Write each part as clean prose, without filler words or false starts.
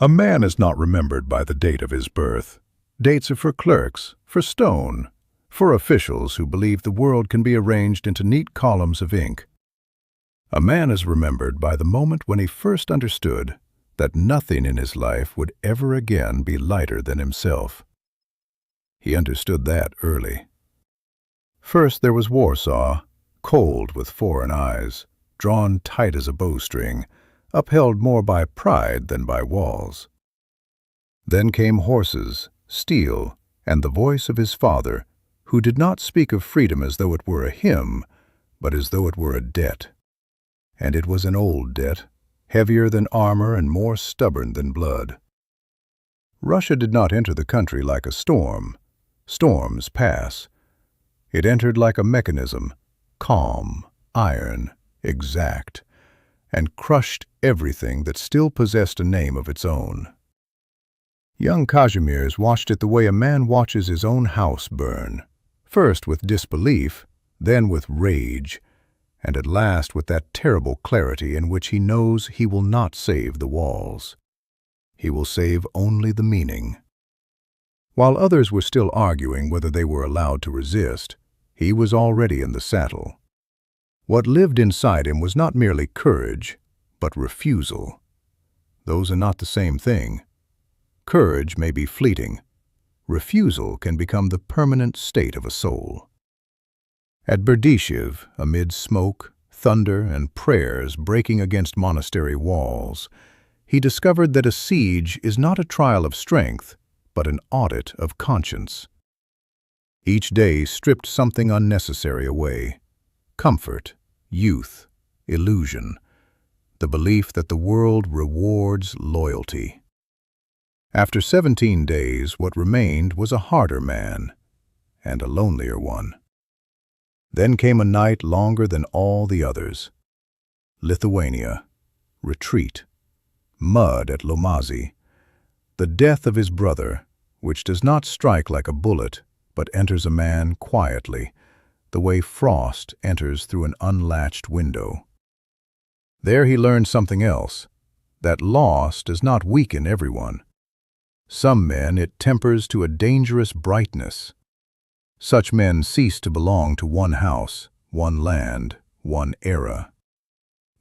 A man is not remembered by the date of his birth. Dates are for clerks, for stone, for officials who believe the world can be arranged into neat columns of ink. A man is remembered by the moment when he first understood that nothing in his life would ever again be lighter than himself. He understood that early. First there was Warsaw, cold with foreign eyes, drawn tight as a bowstring, upheld more by pride than by walls. Then came horses, steel, and the voice of his father, who did not speak of freedom as though it were a hymn, but as though it were a debt. And it was an old debt, heavier than armor and more stubborn than blood. Russia did not enter the country like a storm. Storms pass. It entered like a mechanism, calm, iron, exact, and crushed everything that still possessed a name of its own. Young Kazimierz watched it the way a man watches his own house burn, first with disbelief, then with rage, and at last with that terrible clarity in which he knows he will not save the walls. He will save only the meaning. While others were still arguing whether they were allowed to resist, he was already in the saddle. What lived inside him was not merely courage, but refusal. Those are not the same thing. Courage may be fleeting. Refusal can become the permanent state of a soul. At Berdyshev, amid smoke, thunder, and prayers breaking against monastery walls, he discovered that a siege is not a trial of strength, but an audit of conscience. Each day stripped something unnecessary away: comfort, youth, illusion, the belief that the world rewards loyalty. After 17 days, what remained was a harder man, and a lonelier one. Then came a night longer than all the others. Lithuania, retreat, mud at Lomazi, the death of his brother, which does not strike like a bullet, but enters a man quietly, the way frost enters through an unlatched window. There he learned something else, that loss does not weaken everyone. Some men it tempers to a dangerous brightness. Such men cease to belong to one house, one land, one era.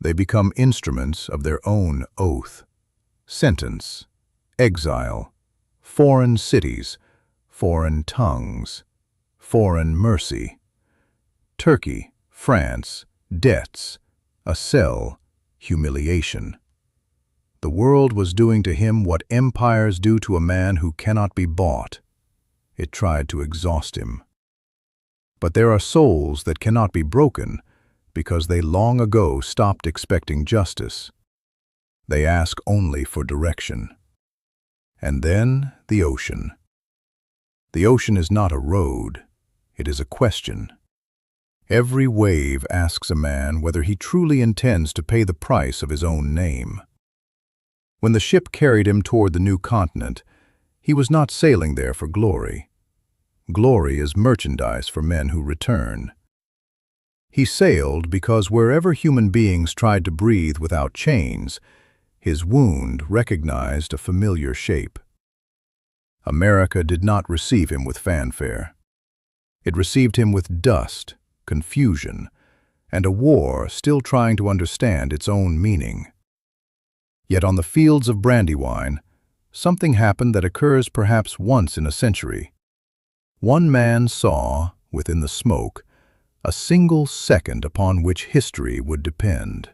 They become instruments of their own oath, sentence, exile, foreign cities, foreign tongues, foreign mercy. Turkey, France, debts, a cell, humiliation. The world was doing to him what empires do to a man who cannot be bought. It tried to exhaust him. But there are souls that cannot be broken because they long ago stopped expecting justice. They ask only for direction. And then the ocean. The ocean is not a road, it is a question. Every wave asks a man whether he truly intends to pay the price of his own name. When the ship carried him toward the new continent, he was not sailing there for glory. Glory is merchandise for men who return. He sailed because wherever human beings tried to breathe without chains, his wound recognized a familiar shape. America did not receive him with fanfare. It received him with dust, confusion, and a war still trying to understand its own meaning. Yet on the fields of Brandywine, something happened that occurs perhaps once in a century. One man saw, within the smoke, a single second upon which history would depend.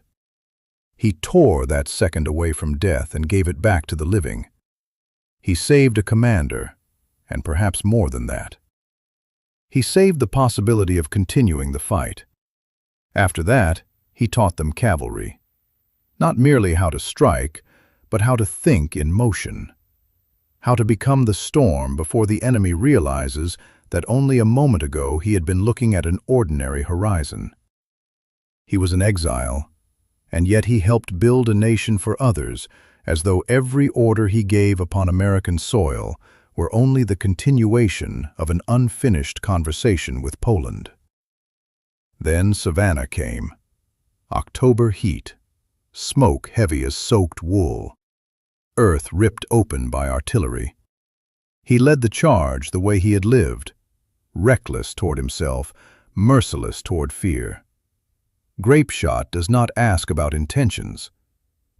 He tore that second away from death and gave it back to the living. He saved a commander, and perhaps more than that. He saved the possibility of continuing the fight. After that, he taught them cavalry. Not merely how to strike, but how to think in motion. How to become the storm before the enemy realizes that only a moment ago he had been looking at an ordinary horizon. He was an exile, and yet he helped build a nation for others, as though every order he gave upon American soil were only the continuation of an unfinished conversation with Poland. Then Savannah came. October heat, smoke heavy as soaked wool. earth ripped open by artillery. He led the charge the way he had lived, reckless toward himself, merciless toward fear. Grape shot does not ask about intentions.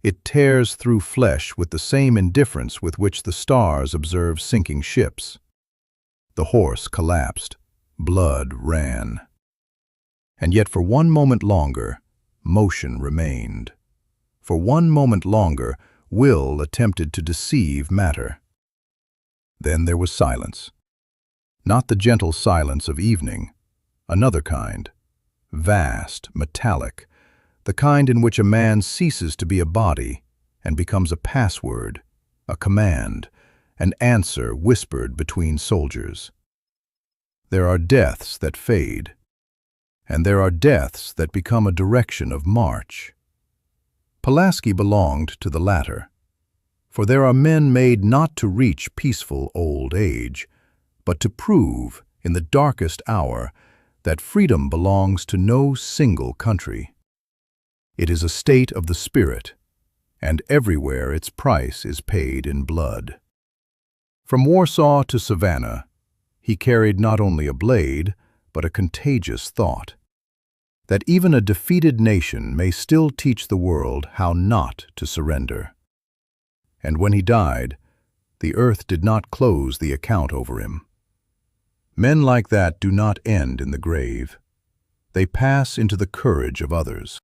It tears through flesh with the same indifference with which the stars observe sinking ships. The horse collapsed. Blood ran. And yet for one moment longer, motion remained. For one moment longer, will attempted to deceive matter. Then there was silence. Not the gentle silence of evening, another kind, vast, metallic, the kind in which a man ceases to be a body and becomes a password, a command, an answer whispered between soldiers. There are deaths that fade, and there are deaths that become a direction of march. Pułaski belonged to the latter, for there are men made not to reach peaceful old age, but to prove, in the darkest hour, that freedom belongs to no single country. It is a state of the spirit, and everywhere its price is paid in blood. From Warsaw to Savannah, he carried not only a blade, but a contagious thought, that even a defeated nation may still teach the world how not to surrender. And when he died, the earth did not close the account over him. Men like that do not end in the grave. They pass into the courage of others.